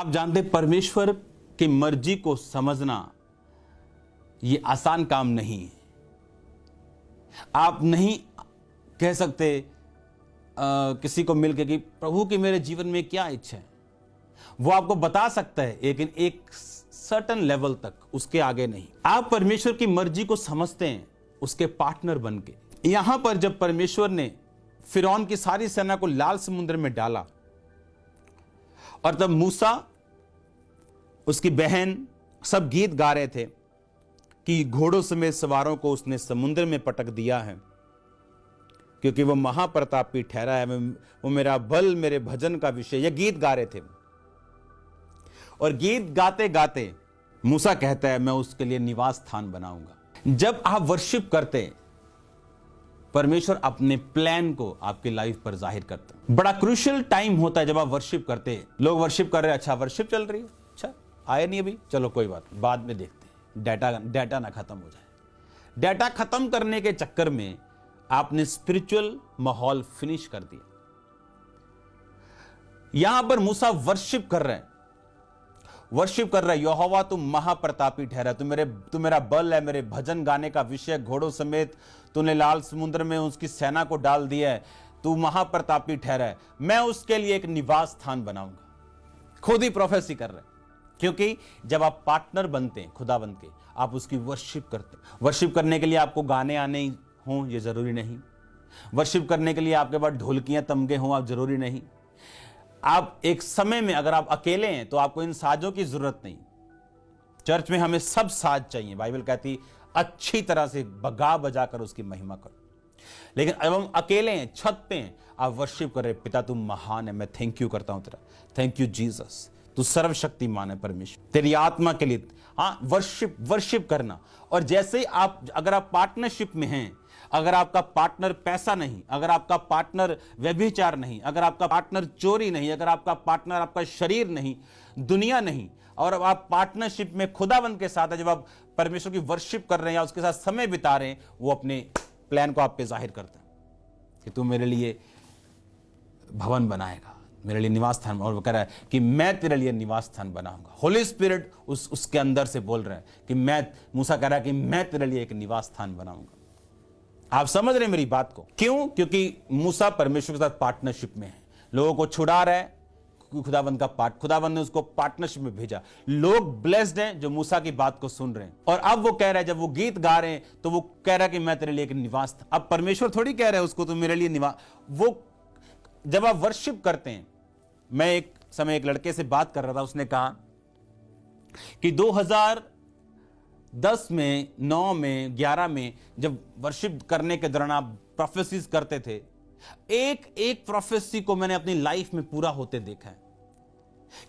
आप जानते परमेश्वर की मर्जी को समझना ये आसान काम नहीं है। आप नहीं कह सकते किसी को मिलकर कि प्रभु की मेरे जीवन में क्या इच्छा है। वो आपको बता सकता है लेकिन एक सर्टेन लेवल तक, उसके आगे नहीं। आप परमेश्वर की मर्जी को समझते हैं उसके पार्टनर बन के। यहां पर जब परमेश्वर ने फिरौन की सारी सेना को लाल समुद्र में डाला और तब मूसा, उसकी बहन सब गीत गा रहे थे कि घोड़ों समेत सवारों को उसने समुद्र में पटक दिया है क्योंकि वो महाप्रतापी ठहरा है, वो मेरा बल, मेरे भजन का विषय। ये गीत गा रहे थे और गीत गाते गाते मूसा कहता है मैं उसके लिए निवास स्थान बनाऊंगा। जब आप वर्शिप करते परमेश्वर अपने प्लान को आपकी लाइफ पर जाहिर करते हैं। बड़ा क्रूशियल टाइम होता है जब आप वर्शिप करते हैं। लोग वर्शिप कर रहे हैं, अच्छा वर्शिप चल रही है, अच्छा आए नहीं अभी, चलो कोई बात, बाद में देखते हैं, डाटा ना खत्म हो जाए। डाटा खत्म करने के चक्कर में आपने स्पिरिचुअल माहौल फिनिश कर दिया। यहां पर मूसा वर्शिप कर रहे हैं, वर्शिप कर रहा है, यहोवा तुम महाप्रतापी ठहरा, तू मेरा बल है, मेरे भजन गाने का विषय। घोड़ों समेत तूने लाल समुद्र में उसकी सेना को डाल दिया है, तू महाप्रतापी ठहरा है, मैं उसके लिए एक निवास स्थान बनाऊंगा। खुद ही प्रोफेसी कर रहे हैं, क्योंकि जब आप पार्टनर बनते हैं खुदावंद के, आप उसकी वर्शिप करते हैं। वर्शिप करने के लिए आपको गाने आने हों ये जरूरी नहीं, वर्शिप करने के लिए आपके पास ढोलकियां तमगे हों आप जरूरी नहीं। आप एक समय में अगर आप अकेले हैं तो आपको इन साजों की जरूरत नहीं। चर्च में हमें सब साज चाहिए, बाइबल कहती अच्छी तरह से बगा बजाकर उसकी महिमा करो। लेकिन अब हम अकेले हैं, छत पे हैं, आप वर्शिप कर रहे, पिता तुम महान है, मैं थैंक यू करता हूं तेरा, थैंक यू जीसस, तू सर्वशक्तिमान है परमेश्वर, तेरी आत्मा के लिए। हाँ, वर्शिप करना। और जैसे आप, अगर आप पार्टनरशिप में हैं, अगर आपका पार्टनर पैसा नहीं, अगर आपका पार्टनर व्यभिचार नहीं, अगर आपका पार्टनर चोरी नहीं, अगर आपका पार्टनर आपका शरीर नहीं, दुनिया नहीं, और अब आप पार्टनरशिप में खुदावंद के साथ है, जब आप परमेश्वर की वर्शिप कर रहे हैं या उसके साथ समय बिता रहे हैं, वो अपने प्लान को आप पे जाहिर करता है कि तू मेरे लिए भवन बनाएगा, मेरे लिए निवास स्थान। और वो कह रहा है कि मैं तेरे लिए निवास स्थान बनाऊंगा। होली स्पिरिट उसके अंदर से बोल रहा है कि मूसा कह रहा है कि मैं तेरे लिए एक निवास स्थान बनाऊंगा। आप समझ रहे हैं मेरी बात को? क्यों? क्योंकि मूसा परमेश्वर के साथ पार्टनरशिप में है, लोगों को छुड़ा रहा है, खुदावंद खुदावंद ने उसको पार्टनरशिप में भेजा। लोग ब्लेस्ड हैं जो मूसा की बात को सुन रहे हैं। और अब वो कह रहा है, जब वो गीत गा रहे हैं तो वो कह रहा है कि मैं तेरे लिए एक निवास। अब परमेश्वर थोड़ी कह रहा है उसको तुम मेरे लिए निवास। वो जब आप वर्शिप करते हैं, मैं एक समय एक लड़के से बात कर रहा था, उसने कहा कि 2010 में, 9 में, 11 में जब वर्शिप करने के दौरान आप प्रोफेसीज करते थे, एक प्रोफेसी को मैंने अपनी लाइफ में पूरा होते देखा है।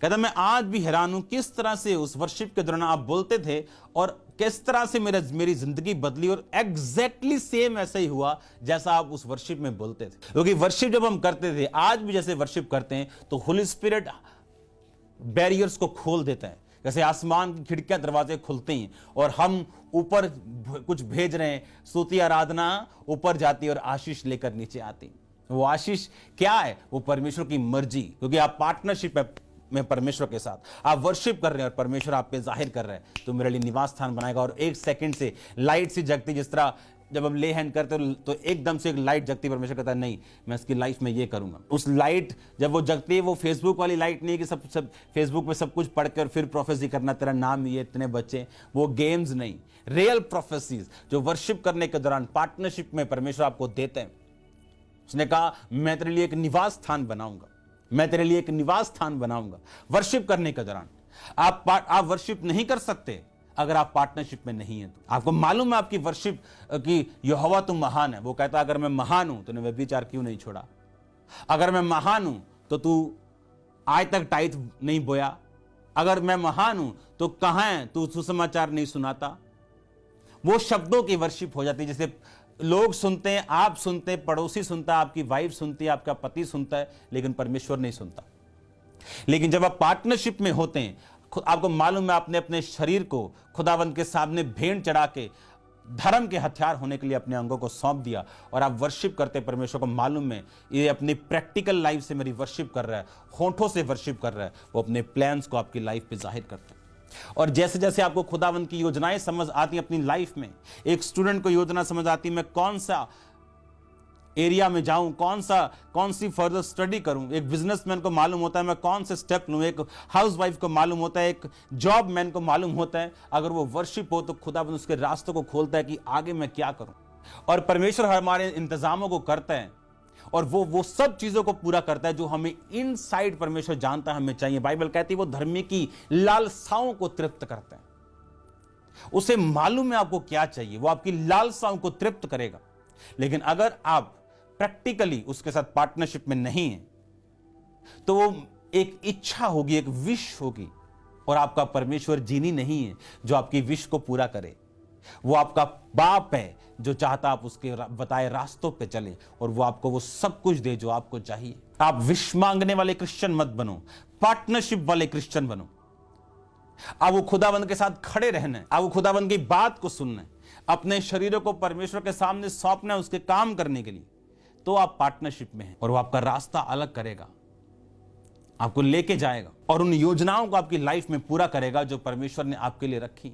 कहता मैं आज भी हैरान हूं किस तरह से उस वर्शिप के दौरान आप बोलते थे और किस तरह से मेरी जिंदगी बदली, और एग्जैक्टली सेम ऐसा ही हुआ जैसा आप उस वर्शिप में बोलते थे। क्योंकि वर्शिप जब हम करते थे, आज भी जैसे वर्शिप करते हैं, तो होली स्पिरिट बैरियर्स को खोल देता है, जैसे आसमान की खिड़कियां दरवाजे खुलते हैं और हम ऊपर कुछ भेज रहे हैं, स्तुति आराधना ऊपर जाती है और आशीष लेकर नीचे आती। वो आशीष क्या है? वो परमेश्वर की मर्जी, क्योंकि आप पार्टनरशिप में परमेश्वर के साथ आप वर्शिप कर रहे हैं और परमेश्वर आप पे जाहिर कर रहे हैं, तो मेरे लिए निवास स्थान बनाएगा। और एक सेकंड से लाइट सी जगती, जिस तरह जब हम ले हैंड करते तो एकदम से एक लाइट जगती, परमेश्वर कहता है नहीं मैं इसकी लाइफ में ये करूंगा। उस लाइट जब वो जगती है, वो फेसबुक वाली लाइट नहीं है कि सब फेसबुक में सब कुछ पढ़ कर फिर प्रोफेसी करना, तेरा नाम ये, इतने बच्चे, वो गेम्स नहीं, रियल प्रोफेसीज जो वर्शिप करने के दौरान पार्टनरशिप में परमेश्वर आपको देते हैं। उसने कहा मैं तेरे लिए एक निवास स्थान बनाऊंगा, मैं तेरे लिए एक निवास स्थान बनाऊंगा। वर्शिप करने के दौरान आप वर्शिप नहीं कर सकते अगर आप पार्टनरशिप में नहीं है। तो आपको मालूम है आपकी वर्शिप कि यहोवा तुम महान है। वो कहता अगर मैं महान हूं तूने व्यभिचार क्यों नहीं छोड़ा? अगर मैं महान हूं तो तू आज तक टाइथ नहीं बोया? अगर मैं महान हूं तो कहां है तू सुसमाचार नहीं सुनाता? वो शब्दों की वर्शिप हो जाती है, जैसे लोग सुनते हैं, आप सुनते हैं, पड़ोसी सुनता है, आपकी वाइफ सुनती है, आपका पति सुनता है, लेकिन परमेश्वर नहीं सुनता। लेकिन जब आप पार्टनरशिप में होते हैं, आपको मालूम है आपने अपने शरीर को खुदावंद के सामने भेंट चढ़ा के धर्म के हथियार होने के लिए अपने अंगों को सौंप दिया और आप वर्शिप करते परमेश्वर को मालूम है ये अपनी प्रैक्टिकल लाइफ से मेरी वर्शिप कर रहा है, होठों से वर्शिप कर रहा है, वो अपने प्लान्स को आपकी लाइफ पे जाहिर करते हैं। और जैसे जैसे आपको खुदावंद की योजनाएं समझ आती हैं अपनी लाइफ में, एक स्टूडेंट को योजना समझ आती है मैं कौन सा एरिया में जाऊं, कौन सी फर्दर स्टडी करूं, एक बिजनेसमैन को मालूम होता है मैं कौन से स्टेप लूं, एक हाउसवाइफ को मालूम होता है, एक जॉब मैन को मालूम होता है, अगर वो वर्शिप हो तो खुदावंद उसके रास्तों को खोलता है कि आगे मैं क्या करूं। और परमेश्वर हमारे इंतजामों को करता है और वो सब चीजों को पूरा करता है जो हमें इनसाइड परमेश्वर जानता है हमें चाहिए। बाइबल कहती है वो धर्मी की लालसाओं को तृप्त करता है, उसे मालूम है आपको क्या चाहिए, वो आपकी लालसाओं को तृप्त करेगा। लेकिन अगर आप प्रैक्टिकली उसके साथ पार्टनरशिप में नहीं है तो वो एक इच्छा होगी, एक विश होगी, और आपका परमेश्वर जीनी नहीं है जो आपकी विश को पूरा करे। वो आपका बाप है जो चाहता आप उसके बताए रास्तों पे चले और वो आपको वो सब कुछ दे जो आपको चाहिए। आप विश मांगने वाले क्रिश्चियन मत बनो, पार्टनरशिप वाले क्रिश्चियन बनो। अब वो खुदावंद के साथ खड़े रहना है, अब वो खुदावंद की बात को सुनना है, अपने शरीरों को परमेश्वर के सामने सौंपना है उसके काम करने के लिए, तो आप पार्टनरशिप में हैं और वो आपका रास्ता अलग करेगा, आपको लेके जाएगा और उन योजनाओं को आपकी लाइफ में पूरा करेगा जो परमेश्वर ने आपके लिए रखी।